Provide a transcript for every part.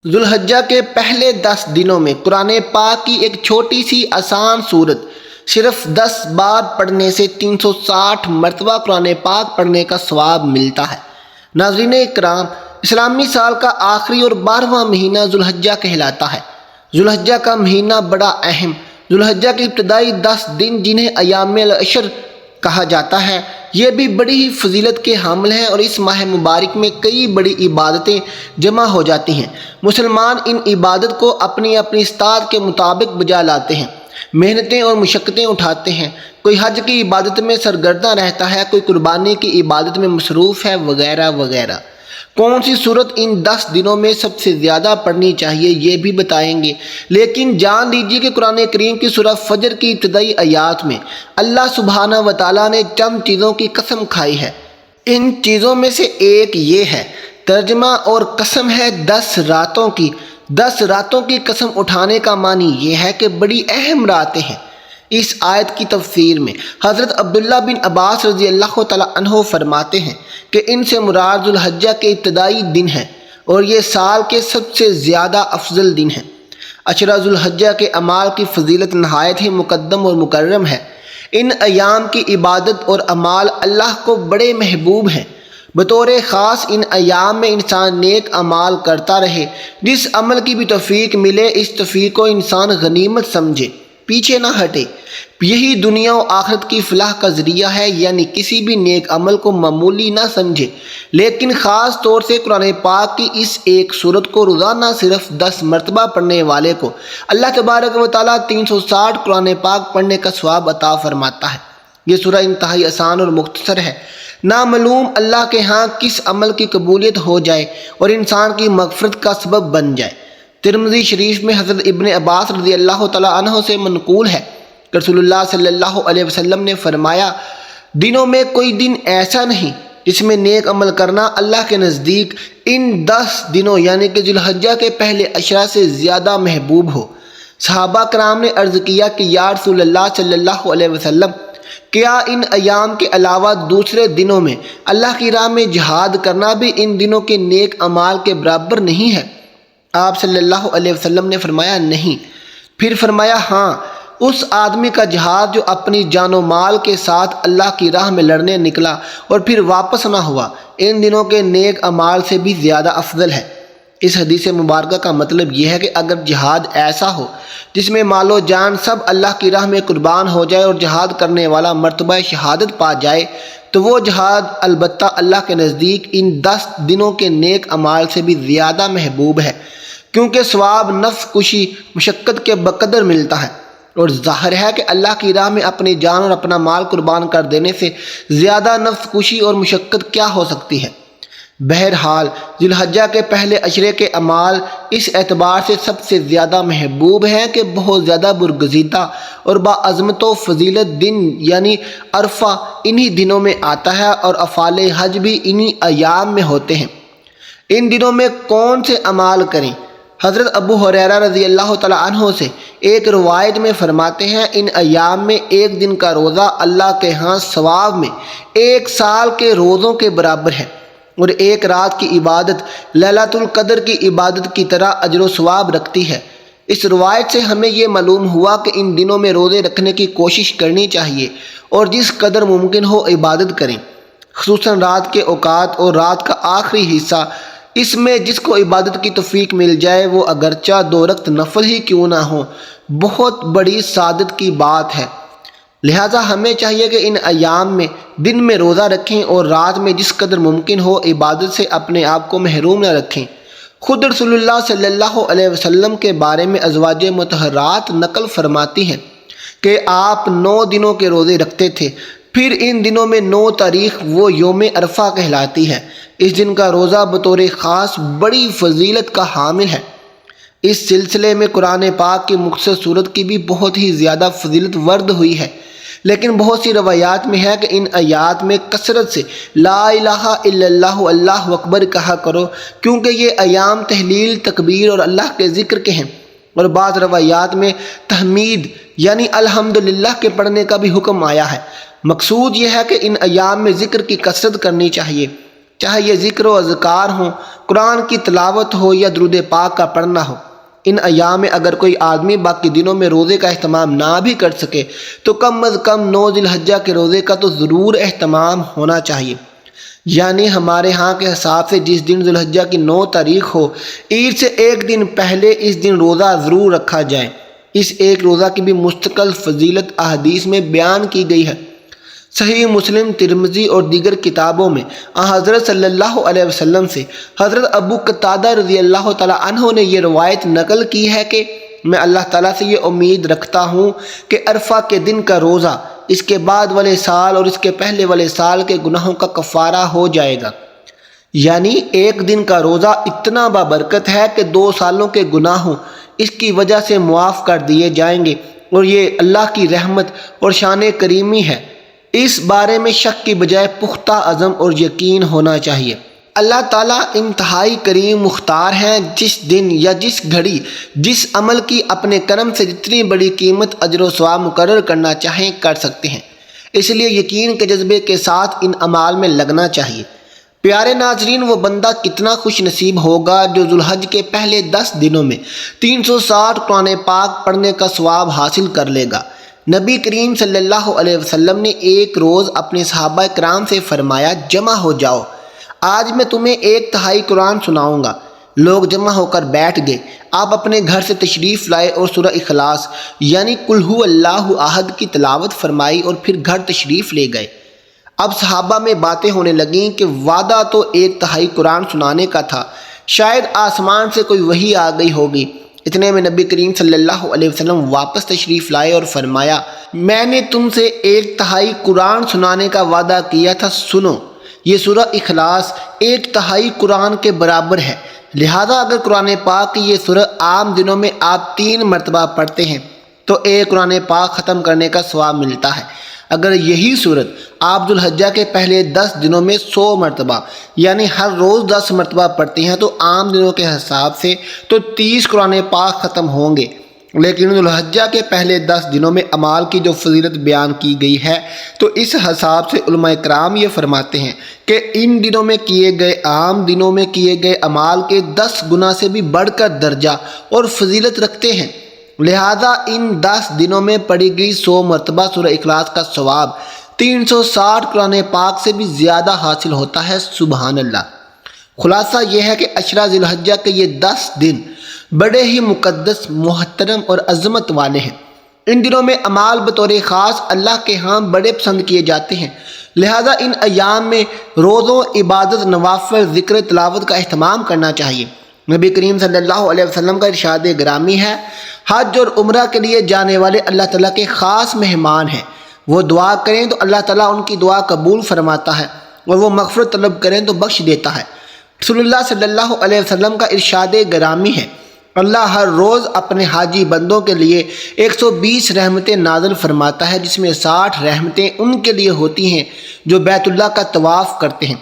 ذوالحجہ کے پہلے 10 دنوں میں قرآن پاک کی ایک چھوٹی سی آسان سورت صرف 10 بار پڑھنے سے 360 مرتبہ قرآن پاک پڑھنے کا ثواب ملتا ہے۔ ناظرین اکرام، اسلامی سال کا آخری اور 12واں مہینہ ذوالحجہ کہلاتا ہے۔ ذوالحجہ کا مہینہ بڑا اہم، ذوالحجہ کے ابتدائی 10 دن جنہیں ایام العشر کہا جاتا ہے، یہ بھی بڑی ہی فضیلت کے حامل ہیں، اور اس ماہ مبارک میں کئی بڑی عبادتیں جمع ہو جاتی ہیں۔ مسلمان ان عبادت کو اپنی اپنی استطاعت کے مطابق بجا لاتے ہیں، محنتیں اور مشقتیں اٹھاتے ہیں۔ کوئی حج کی عبادت میں سرگرداں رہتا ہے، کوئی قربانی کی عبادت میں مصروف ہے، وغیرہ وغیرہ۔ کون سی صورت ان 10 دنوں میں سب سے زیادہ پڑھنی چاہیے یہ بھی بتائیں گے، لیکن جان لیجیے کہ قرآن کریم کی سورہ فجر کی ابتدائی آیات میں اللہ سبحانہ و تعالیٰ نے چند چیزوں کی قسم کھائی ہے۔ ان چیزوں میں سے ایک یہ ہے، ترجمہ اور قسم ہے 10 راتوں کی۔ 10 راتوں کی قسم اٹھانے کا معنی یہ ہے کہ بڑی اہم راتیں ہیں۔ اس آیت کی تفسیر میں حضرت عبداللہ بن عباس رضی اللہ تعالیٰ عنہ فرماتے ہیں کہ ان سے مراد ذوالحجہ کے ابتدائی دن ہیں، اور یہ سال کے سب سے زیادہ افضل دن ہیں۔ عشرہ ذوالحجہ کے اعمال کی فضیلت نہایت ہی مقدم اور مکرم ہے۔ ان ایام کی عبادت اور اعمال اللہ کو بڑے محبوب ہیں۔ بطور خاص ان ایام میں انسان نیک اعمال کرتا رہے، جس عمل کی بھی توفیق ملے اس توفیق کو انسان غنیمت سمجھے، پیچھے نہ ہٹے۔ یہی دنیا و آخرت کی فلاح کا ذریعہ ہے، یعنی کسی بھی نیک عمل کو معمولی نہ سمجھے۔ لیکن خاص طور سے قرآن پاک کی اس ایک سورت کو روزانہ صرف 10 مرتبہ پڑھنے والے کو اللہ تبارک و تعالیٰ 360 قرآن پاک پڑھنے کا ثواب عطا فرماتا ہے۔ یہ سورہ انتہائی آسان اور مختصر ہے۔ نامعلوم اللہ کے ہاں کس عمل کی قبولیت ہو جائے اور انسان کی مغفرت کا سبب بن جائے۔ ترمذی شریف میں حضرت ابن عباس رضی اللہ تعالیٰ عنہ سے منقول ہے کہ رسول اللہ صلی اللہ علیہ وسلم نے فرمایا، دنوں میں کوئی دن ایسا نہیں جس میں نیک عمل کرنا اللہ کے نزدیک ان 10 دنوں یعنی کہ ذوالحجہ کے پہلے عشرہ سے زیادہ محبوب ہو۔ صحابہ کرام نے عرض کیا کہ یا رسول اللہ صلی اللہ علیہ وسلم، کیا ان ایام کے علاوہ دوسرے دنوں میں اللہ کی راہ میں جہاد کرنا بھی ان دنوں کے نیک اعمال کے برابر نہیں ہے؟ آپ صلی اللہ علیہ وسلم نے فرمایا نہیں۔ پھر فرمایا ہاں، اس آدمی کا جہاد جو اپنی جان و مال کے ساتھ اللہ کی راہ میں لڑنے نکلا اور پھر واپس نہ ہوا، ان دنوں کے نیک اعمال سے بھی زیادہ افضل ہے۔ اس حدیث مبارکہ کا مطلب یہ ہے کہ اگر جہاد ایسا ہو جس میں مال و جان سب اللہ کی راہ میں قربان ہو جائے اور جہاد کرنے والا مرتبہ شہادت پا جائے، تو وہ جہاد البتہ اللہ کے نزدیک ان 10 دنوں کے نیک اعمال سے بھی زیادہ محبوب ہے، کیونکہ ثواب نفس کشی مشقت کے بقدر ملتا ہے، اور ظاہر ہے کہ اللہ کی راہ میں اپنی جان اور اپنا مال قربان کر دینے سے زیادہ نفس کشی اور مشقت کیا ہو سکتی ہے۔ بہرحال ذوالحجہ کے پہلے عشرے کے اعمال اس اعتبار سے سب سے زیادہ محبوب ہیں کہ بہت زیادہ برگزیدہ اور باعظمت و فضیلت دن یعنی عرفہ انہی دنوں میں آتا ہے، اور افعال حج بھی انہی ایام میں ہوتے ہیں۔ ان دنوں میں کون سے اعمال کریں؟ حضرت ابو ہریرہ رضی اللہ تعالیٰ عنہ سے ایک روایت میں فرماتے ہیں، ان ایام میں ایک دن کا روزہ اللہ کے ہاں ثواب میں 1 سال کے روزوں کے برابر ہے، اور ایک رات کی عبادت لیلۃ القدر کی عبادت کی طرح اجر و ثواب رکھتی ہے۔ اس روایت سے ہمیں یہ معلوم ہوا کہ ان دنوں میں روزے رکھنے کی کوشش کرنی چاہیے، اور جس قدر ممکن ہو عبادت کریں، خصوصاً رات کے اوقات اور رات کا آخری حصہ۔ اس میں جس کو عبادت کی توفیق مل جائے وہ اگرچہ 2 رکعت نفل ہی کیوں نہ ہو، بہت بڑی سعادت کی بات ہے۔ لہٰذا ہمیں چاہیے کہ ان ایام میں دن میں روزہ رکھیں اور رات میں جس قدر ممکن ہو عبادت سے اپنے آپ کو محروم نہ رکھیں۔ خود رسول اللہ صلی اللہ علیہ وسلم کے بارے میں ازواج مطہرات نقل فرماتی ہیں کہ آپ 9 دنوں کے روزے رکھتے تھے، پھر ان دنوں میں 9 تاریخ وہ یوم عرفہ کہلاتی ہے۔ اس دن کا روزہ بطور خاص بڑی فضیلت کا حامل ہے۔ اس سلسلے میں قرآن پاک کی مختصر صورت کی بھی بہت ہی زیادہ فضیلت ورد ہوئی ہے، لیکن بہت سی روایات میں ہے کہ ان آیات میں کثرت سے لا الہ الا اللہ اللہ اکبر کہا کرو، کیونکہ یہ ایام تحلیل، تکبیر اور اللہ کے ذکر کے ہیں، اور بعض روایات میں تحمید یعنی الحمدللہ کے پڑھنے کا بھی حکم آیا ہے۔ مقصود یہ ہے کہ ان ایام میں ذکر کی کثرت کرنی چاہیے۔ چاہے یہ ذکر و اذکار ہوں، قرآن کی تلاوت ہو یا درود پاک کا پڑھنا ہو۔ ان ایام میں اگر کوئی آدمی باقی دنوں میں روزے کا اہتمام نہ بھی کر سکے تو کم از کم 9 ذی الحجہ کے روزے کا تو ضرور اہتمام ہونا چاہیے۔ یعنی ہمارے ہاں کے حساب سے جس دن ذی الحجہ کی 9 تاریخ ہو، عید سے ایک دن پہلے اس دن روزہ ضرور رکھا جائے۔ اس ایک روزہ کی بھی مستقل فضیلت احادیث میں بیان کی گئی ہے۔ صحیح مسلم، ترمذی اور دیگر کتابوں میں حضرت صلی اللہ علیہ وسلم سے حضرت ابو قتادہ رضی اللہ تعالیٰ عنہ نے یہ روایت نقل کی ہے کہ میں اللہ تعالیٰ سے یہ امید رکھتا ہوں کہ عرفہ کے دن کا روزہ اس کے بعد والے سال اور اس کے پہلے والے سال کے گناہوں کا کفارہ ہو جائے گا۔ یعنی ایک دن کا روزہ اتنا بابرکت ہے کہ 2 سالوں کے گناہوں اس کی وجہ سے معاف کر دیے جائیں گے، اور یہ اللہ کی رحمت اور شان کریمی ہے۔ اس بارے میں شک کی بجائے پختہ عزم اور یقین ہونا چاہیے۔ اللہ تعالیٰ انتہائی کریم مختار ہیں، جس دن یا جس گھڑی جس عمل کی اپنے کرم سے جتنی بڑی قیمت اجر و ثواب مقرر کرنا چاہیں کر سکتے ہیں۔ اس لیے یقین کے جذبے کے ساتھ ان اعمال میں لگنا چاہیے۔ پیارے ناظرین، وہ بندہ کتنا خوش نصیب ہوگا جو ذی الحج کے پہلے 10 دنوں میں 360 قرآن پاک پڑھنے کا ثواب حاصل کر لے گا۔ نبی کریم صلی اللہ علیہ وسلم نے ایک روز اپنے صحابہ کرام سے فرمایا، جمع ہو جاؤ، آج میں تمہیں 1/3 قرآن سناؤں گا۔ لوگ جمع ہو کر بیٹھ گئے۔ آپ اپنے گھر سے تشریف لائے اور سورہ اخلاص یعنی قل ھو اللہ احد کی تلاوت فرمائی اور پھر گھر تشریف لے گئے۔ اب صحابہ میں باتیں ہونے لگیں کہ وعدہ تو 1/3 قرآن سنانے کا تھا، شاید آسمان سے کوئی وحی آ گئی ہوگی۔ اتنے میں نبی کریم صلی اللہ علیہ وسلم واپس تشریف لائے اور فرمایا، میں نے تم سے 1/3 قرآن سنانے کا وعدہ کیا تھا، سنو۔ یہ سورہ اخلاص 1/3 قرآن کے برابر ہے، لہذا اگر قرآن پاک کی یہ سورہ عام دنوں میں آپ 3 مرتبہ پڑھتے ہیں تو ایک قرآن پاک ختم کرنے کا ثواب ملتا ہے۔ اگر یہی صورت آپ ذی الحجہ کے پہلے 10 دنوں میں 100 مرتبہ یعنی ہر روز 10 مرتبہ پڑھتے ہیں تو عام دنوں کے حساب سے تو 30 قرآن پاک ختم ہوں گے۔ لیکن ذی الحجہ کے پہلے 10 دنوں میں اعمال کی جو فضیلت بیان کی گئی ہے تو اس حساب سے علماء کرام یہ فرماتے ہیں کہ ان دنوں میں کیے گئے عام دنوں میں کیے گئے اعمال کے 10 گنا سے بھی بڑھ کر درجہ اور فضیلت رکھتے ہیں۔ لہذا ان 10 دنوں میں پڑھی گئی 100 مرتبہ سورہ اخلاص کا ثواب 360 قرآن پاک سے بھی زیادہ حاصل ہوتا ہے۔ سبحان اللہ۔ خلاصہ یہ ہے کہ عشرہ ذی الحجہ کے یہ 10 دن بڑے ہی مقدس، محترم اور عظمت والے ہیں۔ ان دنوں میں اعمال بطور خاص اللہ کے ہاں بڑے پسند کیے جاتے ہیں، لہذا ان ایام میں روزوں، عبادت، نوافل، ذکر، تلاوت کا اہتمام کرنا چاہیے۔ نبی کریم صلی اللہ علیہ وسلم کا ارشاد گرامی ہے، حج اور عمرہ کے لیے جانے والے اللہ تعالیٰ کے خاص مہمان ہیں۔ وہ دعا کریں تو اللہ تعالیٰ ان کی دعا قبول فرماتا ہے، اور وہ مغفرت طلب کریں تو بخش دیتا ہے۔ رسول اللہ صلی اللہ علیہ وسلم کا ارشاد گرامی ہے، اللہ ہر روز اپنے حاجی بندوں کے لیے 120 رحمتیں نازل فرماتا ہے، جس میں 60 رحمتیں ان کے لیے ہوتی ہیں جو بیت اللہ کا طواف کرتے ہیں،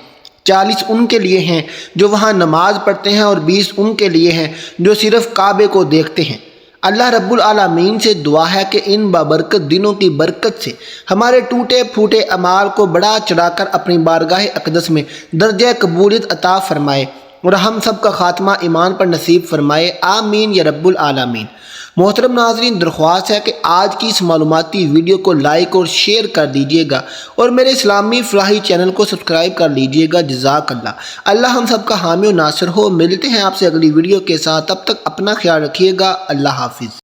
40 ان کے لیے ہیں جو وہاں نماز پڑھتے ہیں، اور 20 ان کے لیے ہیں جو صرف کعبے کو دیکھتے ہیں۔ اللہ رب العالمین سے دعا ہے کہ ان بابرکت دنوں کی برکت سے ہمارے ٹوٹے پھوٹے اعمال کو بڑھا چڑھا کر اپنی بارگاہ اقدس میں درجہ قبولیت عطا فرمائے، اور ہم سب کا خاتمہ ایمان پر نصیب فرمائے، آمین یا رب العالمین۔ محترم ناظرین، درخواست ہے کہ آج کی اس معلوماتی ویڈیو کو لائک اور شیئر کر دیجیے گا، اور میرے اسلامی فلاحی چینل کو سبسکرائب کر لیجیے گا۔ جزاک اللہ۔ اللہ ہم سب کا حامی و ناصر ہو۔ ملتے ہیں آپ سے اگلی ویڈیو کے ساتھ، تب تک اپنا خیال رکھیے گا۔ اللہ حافظ۔